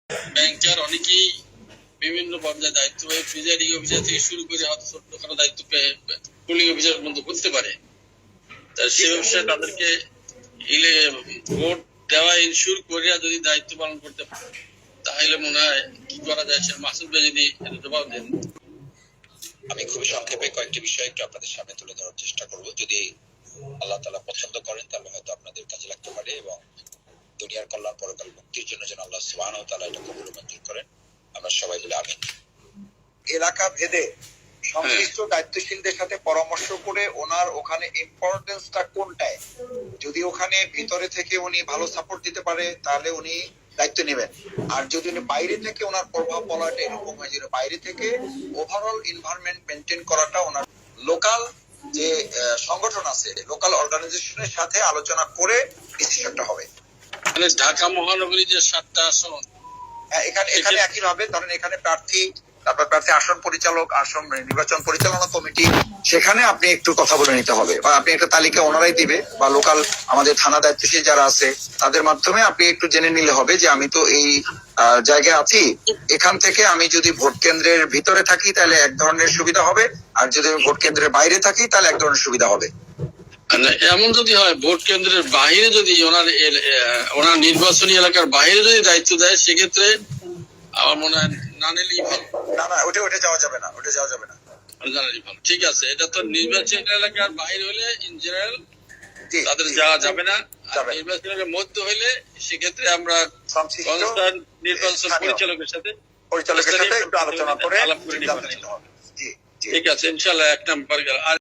ব্যাংকার অনেকেই বিভিন্ন পর্যায়ে দায়িত্ব পেয়ে প্রিজাইডিং অফিসার থেকে শুরু করে হয়তো ছোটখাটো দায়িত্ব পেয়ে পুলিং অফিসার পর্যন্ত করতে পারে। সে ব্যবসায় তাদেরকে ভোট দেওয়া ইনশিওর করিয়া যদি দায়িত্ব পালন করতে পারে তাহলে মনে হয় কি করা যায়, সে মাসুদ ভাই যদি জবাব দেন। আমি খুবই সংক্ষেপে কয়েকটি বিষয় একটু আপনাদের সামনে তুলে ধরার চেষ্টা করব। যদি আল্লাহ তাআলা পছন্দ করেন তাহলে হয়তো আপনাদের কাজে লাগতে পারে এবং দুনিয়ার কল্যাণ পরকাল মুক্তির জন্য যেন আল্লাহ সুবহানাহু ওয়া তাআলা এটা কবুল মঞ্জুর করেন। আমরা সবাই বলে আমিন। এলাকা ভেদে সংশ্লিষ্ট দায়িত্বশীলদের সাথে পরামর্শ করে ওনার ওখানে ইম্পর্টেন্সটা কোনটায়, যদি ওখানে ভিতরে থেকে উনি ভালো সাপোর্ট দিতে পারে তাহলে উনি দায়িত্ব নেবেন। আর যদি উনি বাইরে থেকে ওনার প্রভাব বলাটা এরকম হয় যে বাইরে থেকে ওভারঅল এনভায়রনমেন্ট মেনটেন করাটা ওনার লোকাল যে সংগঠন আছে, লোকাল অর্গানাইজেশনের সাথে আলোচনা করে ডিসিশনটা হবে। মানে ঢাকা মহানগরী যে 7টা আসন, এখানে একই ভাবে ধরেন এখানে প্রার্থী, তারপর প্রার্থী আসন পরিচালক, আসন নির্বাচন পরিচালনা কমিটি, সেখানে আপনি একটু কথা বলে নিতে হবে বা আপনি একটা তালিকা ওনারাই দিবে বা লোকাল আমাদের থানা দায়িত্বশীল যারা আছে তাদের মাধ্যমে আপনি একটু জেনে নিলে হবে যে আমি তো এই জায়গায় আছি, এখান থেকে আমি যদি ভোট কেন্দ্রের ভিতরে থাকি তাহলে এক ধরনের সুবিধা হবে, আর যদি আমি ভোট কেন্দ্রের বাইরে থাকি তাহলে এক ধরনের সুবিধা হবে। এমন যদি হয় ভোট কেন্দ্রের বাইরে যদি ওনার নির্বাচনী এলাকার বাইরে যদি দায়িত্ব দেয় সেক্ষেত্রে আমার মনে হয় না নিলেই ভালো। না ওটা যাওয়া যাবে না, ওটা যাওয়া যাবে না। জানালি ভালো, ঠিক আছে। এটা তো নির্বাচনী এলাকার বাইরে হলে ইন জেনারেল তাদের যাওয়া যাবে না। নির্বাচন এলাকার মধ্যে হইলে সেক্ষেত্রে আমরা নির্বাচন পরিচালকের সাথে একটু আলোচনা করে আলাপ করে নিব। ঠিক আছে, ইনশাল্লাহ 1 নাম্বার গেল।